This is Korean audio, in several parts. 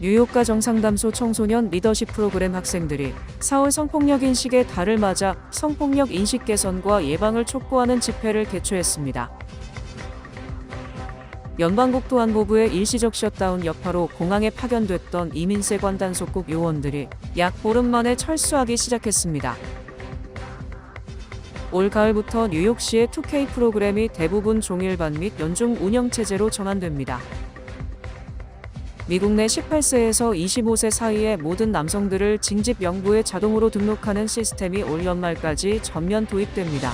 뉴욕 가정상담소 청소년 리더십 프로그램 학생들이 4월 성폭력 인식의 달을 맞아 성폭력 인식 개선과 예방을 촉구하는 집회를 개최했습니다. 연방국토안보부의 일시적 셧다운 여파로 공항에 파견됐던 이민세관 단속국 요원들이 약 보름 만에 철수하기 시작했습니다. 올 가을부터 뉴욕시의 2K 프로그램이 대부분 종일반 및 연중 운영체제로 전환됩니다. 미국 내 18세에서 25세 사이의 모든 남성들을 징집 영부에 자동으로 등록하는 시스템이 올 연말까지 전면 도입됩니다.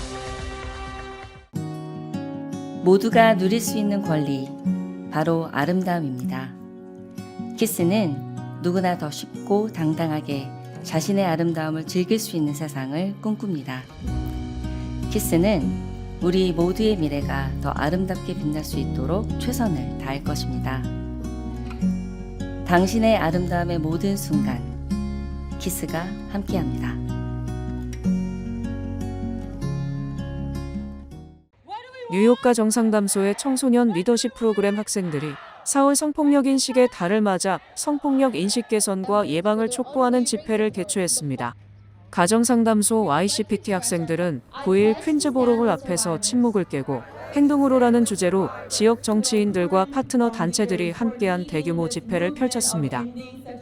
모두가 누릴 수 있는 권리, 바로 아름다움입니다. 키스는 누구나 더 쉽고 당당하게 자신의 아름다움을 즐길 수 있는 세상을 꿈꿉니다. 키스는 우리 모두의 미래가 더 아름답게 빛날 수 있도록 최선을 다할 것입니다. 당신의 아름다움의 모든 순간, 키스가 함께합니다. 뉴욕 가정상담소의 청소년 리더십 프로그램 학생들이 4월 성폭력 인식의 달을 맞아 성폭력 인식 개선과 예방을 촉구하는 집회를 개최했습니다. 가정상담소 YCPT 학생들은 9일 퀸즈보로홀 앞에서 침묵을 깨고 행동으로라는 주제로 지역 정치인들과 파트너 단체들이 함께한 대규모 집회를 펼쳤습니다.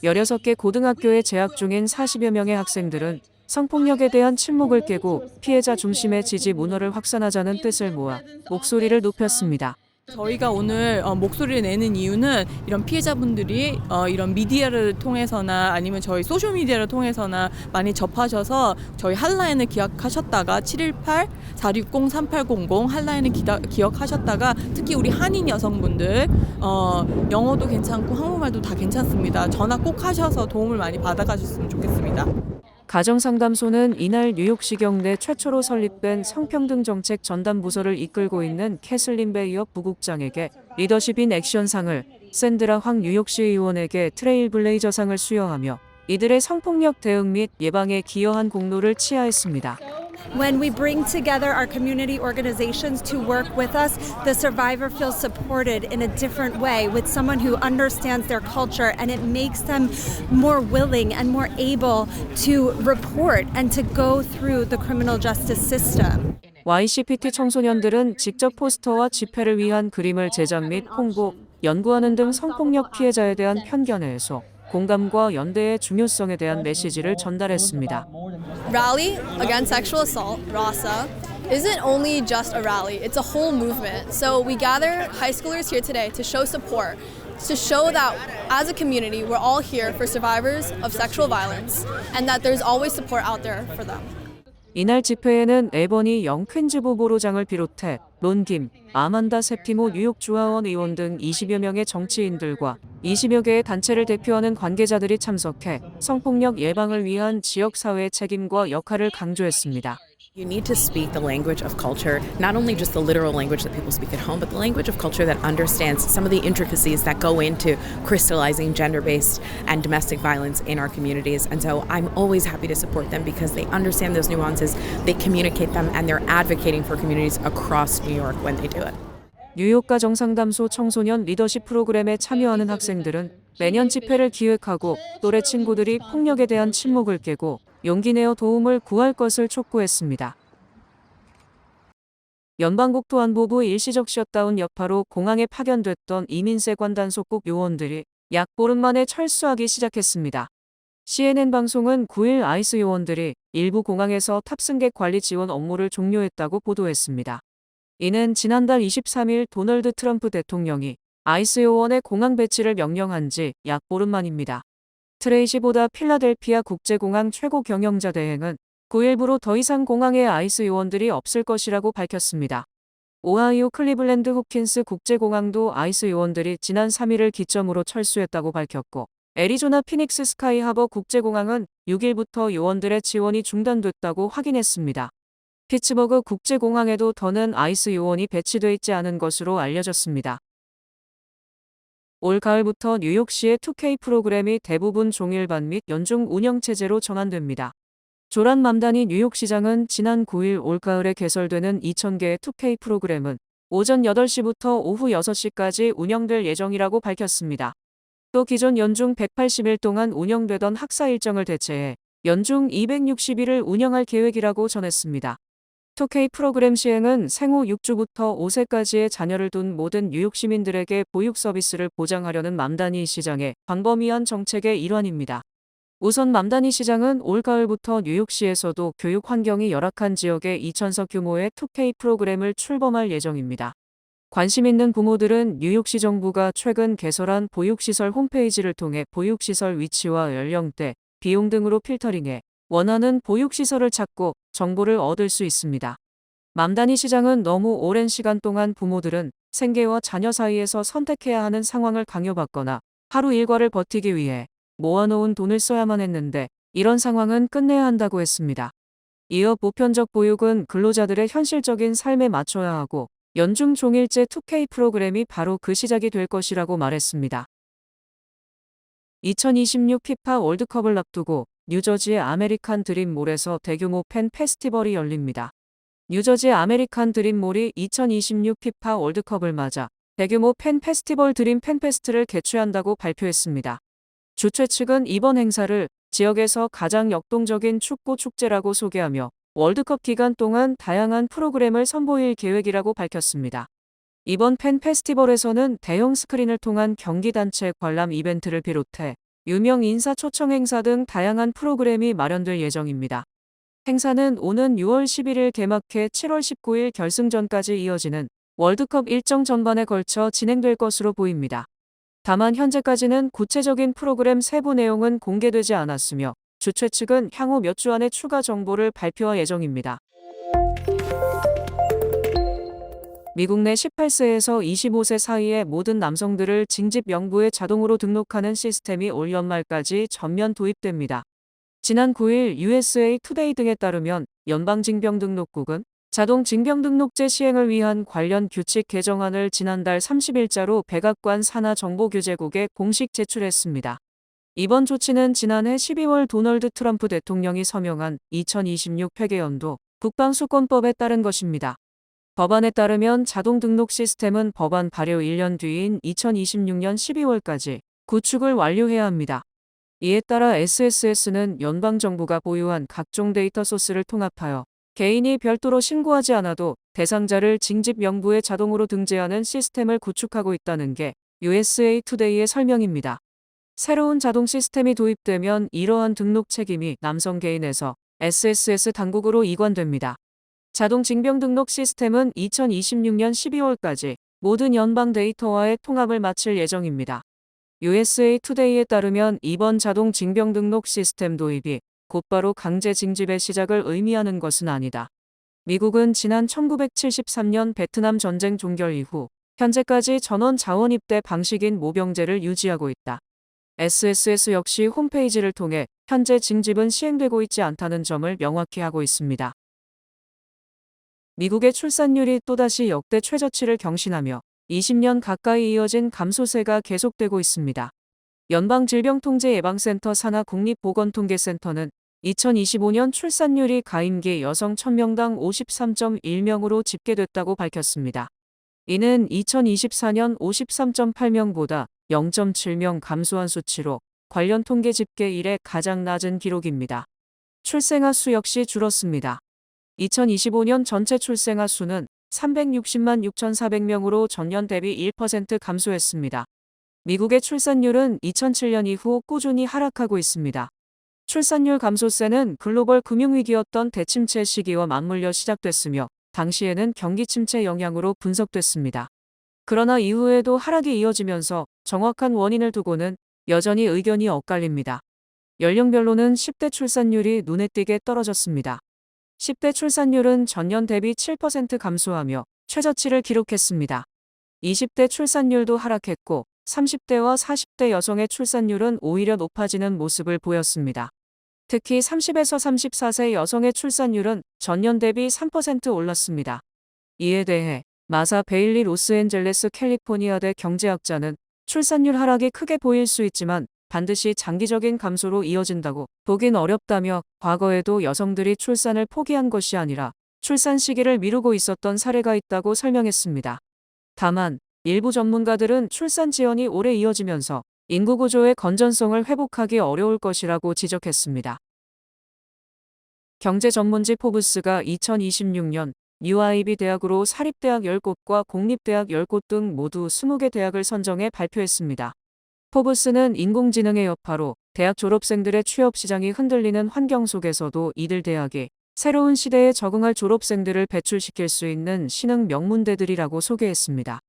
16개 고등학교에 재학 중인 40여 명의 학생들은 성폭력에 대한 침묵을 깨고 피해자 중심의 지지 문화를 확산하자는 뜻을 모아 목소리를 높였습니다. 저희가 오늘 목소리를 내는 이유는 이런 피해자분들이 이런 미디어를 통해서나 아니면 저희 소셜미디어를 통해서나 많이 접하셔서 저희 핫라인을 기억하셨다가 718-460-3800 핫라인을 기억하셨다가 특히 우리 한인 여성분들 영어도 괜찮고 한국말도 다 괜찮습니다. 전화 꼭 하셔서 도움을 많이 받아가셨으면 좋겠습니다. 가정상담소는 이날 뉴욕시 경내 최초로 설립된 성평등 정책 전담 부서를 이끌고 있는 캐슬린 베이어 부국장에게 리더십 인 액션상을, 샌드라 황 뉴욕시 의원에게 트레일블레이저상을 수여하며 이들의 성폭력 대응 및 예방에 기여한 공로를 치하했습니다. When we bring together our community organizations to work with us, the survivor feels supported in a different way with someone who understands their culture, and it makes them more willing and more able to report and to go through the criminal justice system. YCPT 청소년들은 직접 포스터와 집회를 위한 그림을 제작 및 홍보, 연구하는 등 성폭력 피해자에 대한 편견 해소, 공감과 연대의 중요성에 대한 메시지를 전달했습니다. Rally Against Sexual Assault, RASA, isn't only just a rally, it's a whole movement. So we gather high schoolers here today to show support, to show that as a community we're all here for survivors of sexual violence and that there's always support out there for them. 이날 집회에는 에버니 영 퀸즈보로장을 비롯해 론 김, 아만다 세프티모 뉴욕 주하원 의원 등 20여 명의 정치인들과 20여 개의 단체를 대표하는 관계자들이 참석해 성폭력 예방을 위한 지역사회의 책임과 역할을 강조했습니다. You need to speak the language of culture, not only just the literal language that people speak at home, but the language of culture that understands some of the intricacies that go into crystallizing gender-based and domestic violence in our communities. And so I'm always happy to support them because they understand those nuances, they communicate them, and they're advocating for communities across New York when they do it. 뉴욕 가정상담소 청소년 리더십 프로그램에 참여하는 학생들은 매년 집회를 기획하고 또래 친구들이 폭력에 대한 침묵을 깨고 용기 내어 도움을 구할 것을 촉구했습니다. 연방국토안보부 일시적 셧다운 여파로 공항에 파견됐던 이민세관 단속국 요원들이 약 보름 만에 철수하기 시작했습니다. CNN 방송은 9일 아이스 요원들이 일부 공항에서 탑승객 관리 지원 업무를 종료했다고 보도했습니다. 이는 지난달 23일 도널드 트럼프 대통령이 아이스 요원의 공항 배치를 명령한 지 약 보름 만입니다. 트레이시보다 필라델피아 국제공항 최고 경영자 대행은 9일부로 더 이상 공항에 아이스 요원들이 없을 것이라고 밝혔습니다. 오하이오 클리블랜드 호킨스 국제공항도 아이스 요원들이 지난 3일을 기점으로 철수했다고 밝혔고, 애리조나 피닉스 스카이 하버 국제공항은 6일부터 요원들의 지원이 중단됐다고 확인했습니다. 피츠버그 국제공항에도 더는 아이스 요원이 배치돼 있지 않은 것으로 알려졌습니다. 올 가을부터 뉴욕시의 2K 프로그램이 대부분 종일반 및 연중 운영체제로 전환됩니다. 조란 맘다니 뉴욕시장은 지난 9일 올가을에 개설되는 2,000개의 2K 프로그램은 오전 8시부터 오후 6시까지 운영될 예정이라고 밝혔습니다. 또 기존 연중 180일 동안 운영되던 학사 일정을 대체해 연중 260일을 운영할 계획이라고 전했습니다. 2K 프로그램 시행은 생후 6주부터 5세까지의 자녀를 둔 모든 뉴욕 시민들에게 보육 서비스를 보장하려는 맘다니 시장의 광범위한 정책의 일환입니다. 우선 맘다니 시장은 올가을부터 뉴욕시에서도 교육 환경이 열악한 지역에 2,000석 규모의 2K 프로그램을 출범할 예정입니다. 관심 있는 부모들은 뉴욕시 정부가 최근 개설한 보육시설 홈페이지를 통해 보육시설 위치와 연령대, 비용 등으로 필터링해 원하는 보육시설을 찾고 정보를 얻을 수 있습니다. 맘다니 시장은 너무 오랜 시간 동안 부모들은 생계와 자녀 사이에서 선택해야 하는 상황을 강요받거나 하루 일과를 버티기 위해 모아놓은 돈을 써야만 했는데 이런 상황은 끝내야 한다고 했습니다. 이어 보편적 보육은 근로자들의 현실적인 삶에 맞춰야 하고 연중 종일제 2K 프로그램이 바로 그 시작이 될 것이라고 말했습니다. 2026 피파 월드컵을 앞두고 뉴저지의 아메리칸 드림몰에서 대규모 팬 페스티벌이 열립니다. 뉴저지 아메리칸 드림몰이 2026 피파 월드컵을 맞아 대규모 팬 페스티벌 드림 팬페스트를 개최한다고 발표했습니다. 주최 측은 이번 행사를 지역에서 가장 역동적인 축구 축제라고 소개하며 월드컵 기간 동안 다양한 프로그램을 선보일 계획이라고 밝혔습니다. 이번 팬 페스티벌에서는 대형 스크린을 통한 경기 단체 관람 이벤트를 비롯해 유명 인사 초청 행사 등 다양한 프로그램이 마련될 예정입니다. 행사는 오는 6월 11일 개막해 7월 19일 결승전까지 이어지는 월드컵 일정 전반에 걸쳐 진행될 것으로 보입니다. 다만 현재까지는 구체적인 프로그램 세부 내용은 공개되지 않았으며 주최 측은 향후 몇 주 안에 추가 정보를 발표할 예정입니다. 미국 내 18세에서 25세 사이의 모든 남성들을 징집영부에 자동으로 등록하는 시스템이 올 연말까지 전면 도입됩니다. 지난 9일 USA 투데이 등에 따르면 연방징병등록국은 자동 징병등록제 시행을 위한 관련 규칙 개정안을 지난달 30일자로 백악관 산하정보규제국에 공식 제출했습니다. 이번 조치는 지난해 12월 도널드 트럼프 대통령이 서명한 2026 회계연도 국방수권법에 따른 것입니다. 법안에 따르면 자동 등록 시스템은 법안 발효 1년 뒤인 2026년 12월까지 구축을 완료해야 합니다. 이에 따라 SSS는 연방정부가 보유한 각종 데이터 소스를 통합하여 개인이 별도로 신고하지 않아도 대상자를 징집명부에 자동으로 등재하는 시스템을 구축하고 있다는 게 USA 투데이의 설명입니다. 새로운 자동 시스템이 도입되면 이러한 등록 책임이 남성 개인에서 SSS 당국으로 이관됩니다. 자동 징병 등록 시스템은 2026년 12월까지 모든 연방 데이터와의 통합을 마칠 예정입니다. USA 투데이에 따르면 이번 자동 징병 등록 시스템 도입이 곧바로 강제 징집의 시작을 의미하는 것은 아니다. 미국은 지난 1973년 베트남 전쟁 종결 이후 현재까지 전원 자원 입대 방식인 모병제를 유지하고 있다. SSS 역시 홈페이지를 통해 현재 징집은 시행되고 있지 않다는 점을 명확히 하고 있습니다. 미국의 출산율이 또다시 역대 최저치를 경신하며 20년 가까이 이어진 감소세가 계속되고 있습니다. 연방질병통제예방센터 산하 국립보건통계센터는 2025년 출산율이 가임기 여성 1000명당 53.1명으로 집계됐다고 밝혔습니다. 이는 2024년 53.8명보다 0.7명 감소한 수치로 관련 통계 집계 이래 가장 낮은 기록입니다. 출생아 수 역시 줄었습니다. 2025년 전체 출생아 수는 360만 6,400명으로 전년 대비 1% 감소했습니다. 미국의 출산율은 2007년 이후 꾸준히 하락하고 있습니다. 출산율 감소세는 글로벌 금융위기였던 대침체 시기와 맞물려 시작됐으며 당시에는 경기 침체 영향으로 분석됐습니다. 그러나 이후에도 하락이 이어지면서 정확한 원인을 두고는 여전히 의견이 엇갈립니다. 연령별로는 10대 출산율이 눈에 띄게 떨어졌습니다. 10대 출산율은 전년 대비 7% 감소하며 최저치를 기록했습니다. 20대 출산율도 하락했고 30대와 40대 여성의 출산율은 오히려 높아지는 모습을 보였습니다. 특히 30에서 34세 여성의 출산율은 전년 대비 3% 올랐습니다. 이에 대해 마사 베일리 로스앤젤레스 캘리포니아대 경제학자는 출산율 하락이 크게 보일 수 있지만 반드시 장기적인 감소로 이어진다고 보긴 어렵다며 과거에도 여성들이 출산을 포기한 것이 아니라 출산 시기를 미루고 있었던 사례가 있다고 설명했습니다. 다만 일부 전문가들은 출산 지연이 오래 이어지면서 인구 구조의 건전성을 회복하기 어려울 것이라고 지적했습니다. 경제 전문지 포브스가 2026년 UIB 대학으로 사립대학 10곳과 공립대학 10곳 등 모두 20개 대학을 선정해 발표했습니다. 포브스는 인공지능의 여파로 대학 졸업생들의 취업 시장이 흔들리는 환경 속에서도 이들 대학이 새로운 시대에 적응할 졸업생들을 배출시킬 수 있는 신흥 명문대들이라고 소개했습니다.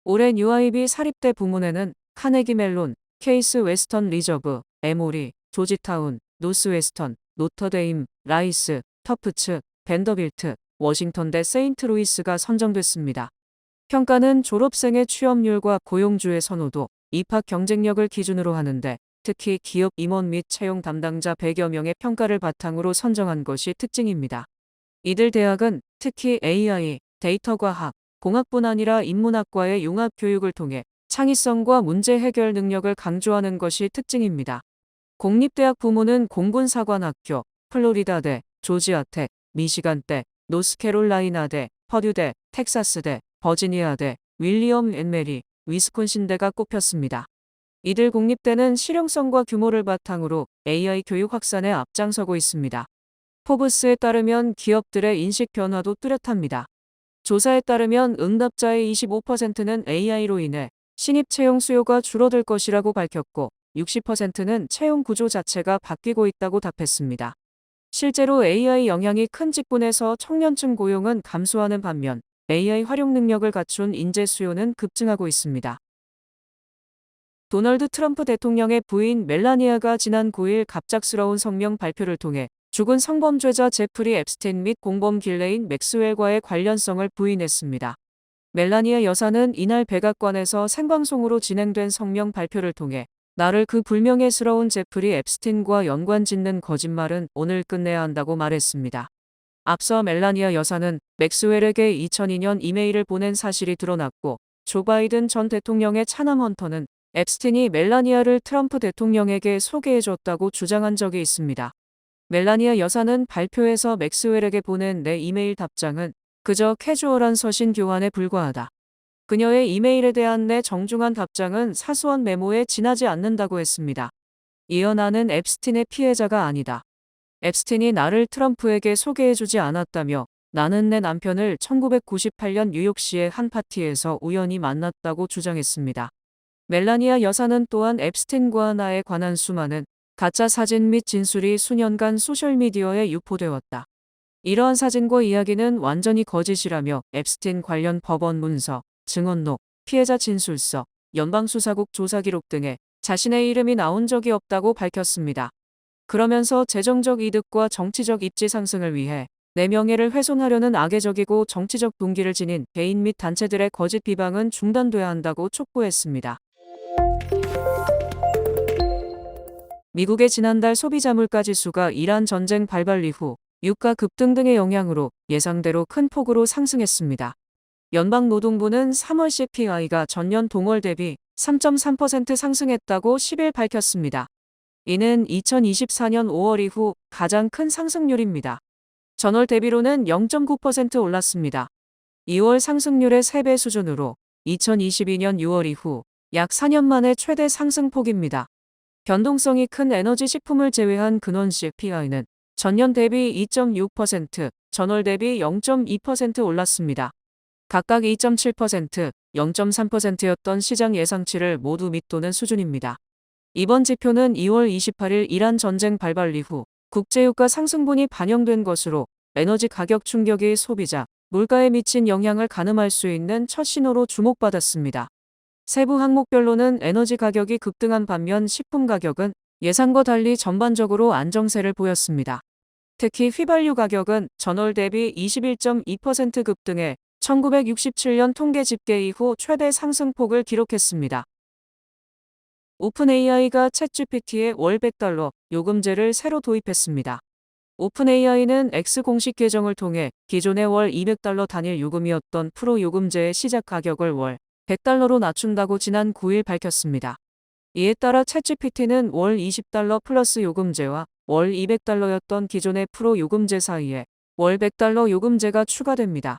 올해 UIB 사립대 부문에는 카네기 멜론, 케이스 웨스턴 리저브, 에모리, 조지타운, 노스웨스턴, 노터데임, 라이스, 터프츠, 벤더빌트, 워싱턴대 세인트루이스가 선정됐습니다. 평가는 졸업생의 취업률과 고용주의 선호도, 입학 경쟁력을 기준으로 하는데 특히 기업 임원 및 채용 담당자 100여 명의 평가를 바탕으로 선정한 것이 특징입니다. 이들 대학은 특히 AI, 데이터 과학, 공학뿐 아니라 인문학과의 융합 교육을 통해 창의성과 문제 해결 능력을 강조하는 것이 특징입니다. 공립대학 부문은 공군사관학교, 플로리다대, 조지아텍, 미시간대, 노스캐롤라이나대, 퍼듀대, 텍사스대, 버지니아대, 윌리엄 앤 메리, 위스콘신대가 꼽혔습니다. 이들 공립대는 실용성과 규모를 바탕으로 AI 교육 확산에 앞장서고 있습니다. 포브스에 따르면 기업들의 인식 변화도 뚜렷합니다. 조사에 따르면 응답자의 25%는 AI로 인해 신입 채용 수요가 줄어들 것이라고 밝혔고 60%는 채용 구조 자체가 바뀌고 있다고 답했습니다. 실제로 AI 영향이 큰 직군에서 청년층 고용은 감소하는 반면 AI 활용 능력을 갖춘 인재 수요는 급증하고 있습니다. 도널드 트럼프 대통령의 부인 멜라니아가 지난 9일 갑작스러운 성명 발표를 통해 죽은 성범죄자 제프리 앱스틴 및 공범 길레인 맥스웰과의 관련성을 부인했습니다. 멜라니아 여사는 이날 백악관에서 생방송으로 진행된 성명 발표를 통해 나를 그 불명예스러운 제프리 앱스틴과 연관 짓는 거짓말은 오늘 끝내야 한다고 말했습니다. 앞서 멜라니아 여사는 맥스웰에게 2002년 이메일을 보낸 사실이 드러났고 조 바이든 전 대통령의 차남 헌터는 앱스틴이 멜라니아를 트럼프 대통령에게 소개해줬다고 주장한 적이 있습니다. 멜라니아 여사는 발표에서 맥스웰에게 보낸 내 이메일 답장은 그저 캐주얼한 서신 교환에 불과하다. 그녀의 이메일에 대한 내 정중한 답장은 사소한 메모에 지나지 않는다고 했습니다. 이어 나는 앱스틴의 피해자가 아니다. 앱스틴이 나를 트럼프에게 소개해주지 않았다며 나는 내 남편을 1998년 뉴욕시의 한 파티에서 우연히 만났다고 주장했습니다. 멜라니아 여사는 또한 앱스틴과 나에 관한 수많은 가짜 사진 및 진술이 수년간 소셜미디어에 유포되었다. 이러한 사진과 이야기는 완전히 거짓이라며 앱스틴 관련 법원 문서, 증언록, 피해자 진술서, 연방수사국 조사기록 등에 자신의 이름이 나온 적이 없다고 밝혔습니다. 그러면서 재정적 이득과 정치적 입지 상승을 위해 내 명예를 훼손하려는 악의적이고 정치적 동기를 지닌 개인 및 단체들의 거짓 비방은 중단돼야 한다고 촉구했습니다. 미국의 지난달 소비자 물가지수가 이란 전쟁 발발 이후 유가 급등 등의 영향으로 예상대로 큰 폭으로 상승했습니다. 연방노동부는 3월 CPI가 전년 동월 대비 3.3% 상승했다고 10일 밝혔습니다. 이는 2024년 5월 이후 가장 큰 상승률입니다. 전월 대비로는 0.9% 올랐습니다. 2월 상승률의 3배 수준으로 2022년 6월 이후 약 4년 만에 최대 상승폭입니다. 변동성이 큰 에너지 식품을 제외한 근원 CPI는 전년 대비 2.6%, 전월 대비 0.2% 올랐습니다. 각각 2.7%, 0.3%였던 시장 예상치를 모두 밑도는 수준입니다. 이번 지표는 2월 28일 이란 전쟁 발발 이후 국제유가 상승분이 반영된 것으로 에너지 가격 충격이 소비자, 물가에 미친 영향을 가늠할 수 있는 첫 신호로 주목받았습니다. 세부 항목별로는 에너지 가격이 급등한 반면 식품 가격은 예상과 달리 전반적으로 안정세를 보였습니다. 특히 휘발유 가격은 전월 대비 21.2% 급등해 1967년 통계 집계 이후 최대 상승폭을 기록했습니다. 오픈AI가 챗GPT에 월 $100 요금제를 새로 도입했습니다. 오픈AI는 X 공식 계정을 통해 기존의 월 $200 단일 요금이었던 프로 요금제의 시작 가격을 월 $100로 낮춘다고 지난 9일 밝혔습니다. 이에 따라 챗GPT는 월 $20 플러스 요금제와 월 $200였던 기존의 프로 요금제 사이에 월 $100 요금제가 추가됩니다.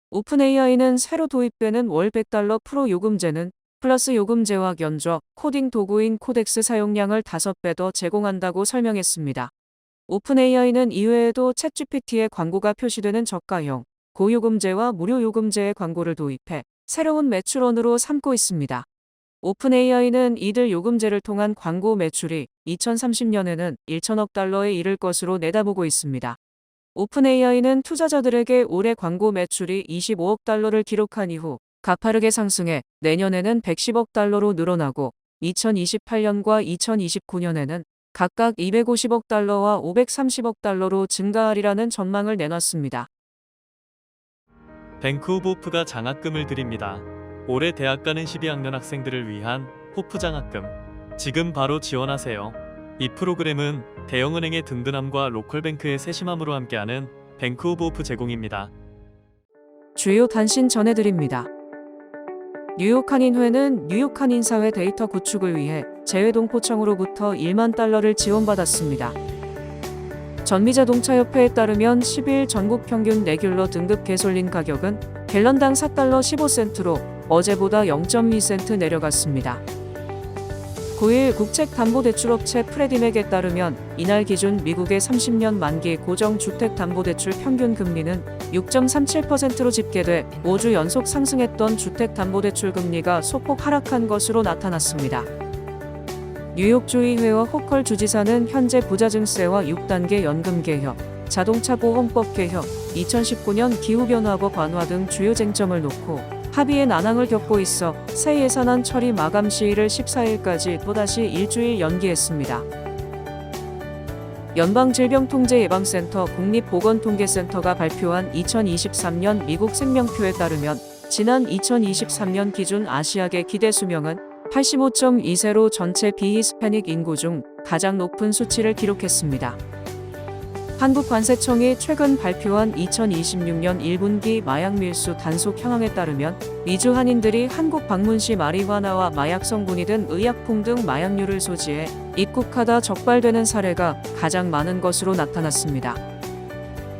오픈AI는 새로 도입되는 월 $100 프로 요금제는 플러스 요금제와 견적, 코딩 도구인 코덱스 사용량을 5배 더 제공한다고 설명했습니다. 오픈AI는 이외에도 챗GPT의 광고가 표시되는 저가형, 고요금제와 무료 요금제의 광고를 도입해 새로운 매출원으로 삼고 있습니다. 오픈AI는 이들 요금제를 통한 광고 매출이 2030년에는 1천억 달러에 이를 것으로 내다보고 있습니다. 오픈AI는 투자자들에게 올해 광고 매출이 25억 달러를 기록한 이후 가파르게 상승해 내년에는 110억 달러로 늘어나고 2028년과 2029년에는 각각 250억 달러와 530억 달러로 증가하리라는 전망을 내놨습니다. 뱅크 오브 호프가 장학금을 드립니다. 올해 대학 가는 12학년 학생들을 위한 호프 장학금. 지금 바로 지원하세요. 이 프로그램은 대형은행의 든든함과 로컬뱅크의 세심함으로 함께하는 뱅크 오브 호프 제공입니다. 주요 단신 전해드립니다. 뉴욕 한인회는 뉴욕 한인사회 데이터 구축을 위해 재외동포청으로부터 1만 달러를 지원받았습니다. 전미자동차협회에 따르면 10일 전국 평균 레귤러 등급 개솔린 가격은 갤런당 4달러 15센트로 어제보다 0.2센트 내려갔습니다. 9일 국책담보대출업체 프레디맥에 따르면 이날 기준 미국의 30년 만기 고정주택담보대출 평균 금리는 6.37%로 집계돼 5주 연속 상승했던 주택담보대출 금리가 소폭 하락한 것으로 나타났습니다. 뉴욕주의회와 호컬 주지사는 현재 부자증세와 6단계 연금 개혁, 자동차 보험법 개혁, 2019년 기후변화법 완화 등 주요 쟁점을 놓고 합의의 난항을 겪고 있어 새 예산안 처리 마감 시일을 14일까지 또다시 일주일 연기했습니다. 연방질병통제예방센터 국립보건통계센터가 발표한 2023년 미국 생명표에 따르면 지난 2023년 기준 아시아계 기대 수명은 85.2세로 전체 비히스패닉 인구 중 가장 높은 수치를 기록했습니다. 한국관세청이 최근 발표한 2026년 1분기 마약 밀수 단속 현황에 따르면 미주 한인들이 한국 방문 시 마리화나와 마약 성분이 든 의약품 등 마약류를 소지해 입국하다 적발되는 사례가 가장 많은 것으로 나타났습니다.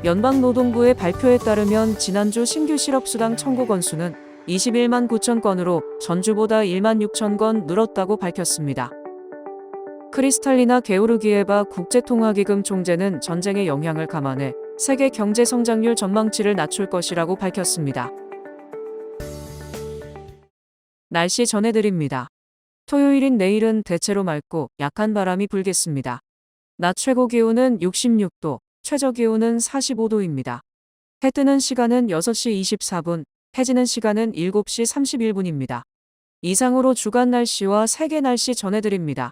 연방노동부의 발표에 따르면 지난주 신규 실업수당 청구 건수는 21만 9천 건으로 전주보다 1만 6천 건 늘었다고 밝혔습니다. 크리스탈리나 게오르기에바 국제통화기금 총재는 전쟁의 영향을 감안해 세계 경제 성장률 전망치를 낮출 것이라고 밝혔습니다. 날씨 전해드립니다. 토요일인 내일은 대체로 맑고 약한 바람이 불겠습니다. 낮 최고 기온은 66도, 최저 기온은 45도입니다. 해 뜨는 시간은 6시 24분, 해 지는 시간은 7시 31분입니다. 이상으로 주간 날씨와 세계 날씨 전해드립니다.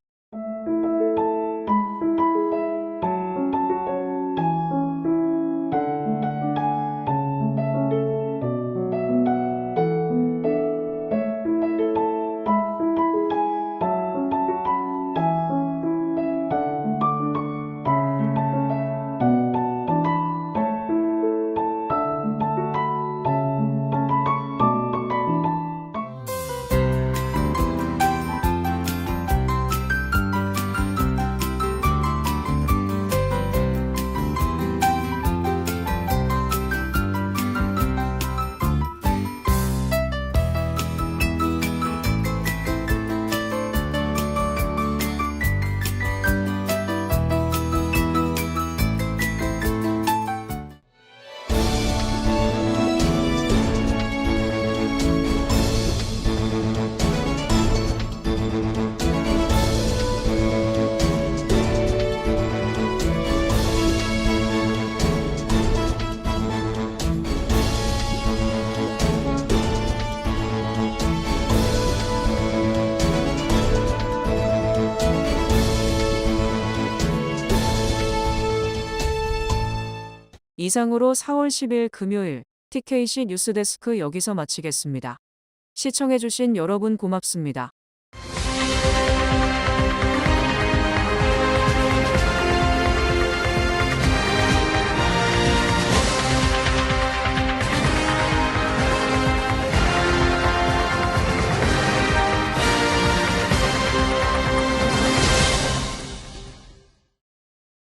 이상으로 4월 10일 금요일 TKC 뉴스데스크 여기서 마치겠습니다. 시청해주신 여러분 고맙습니다.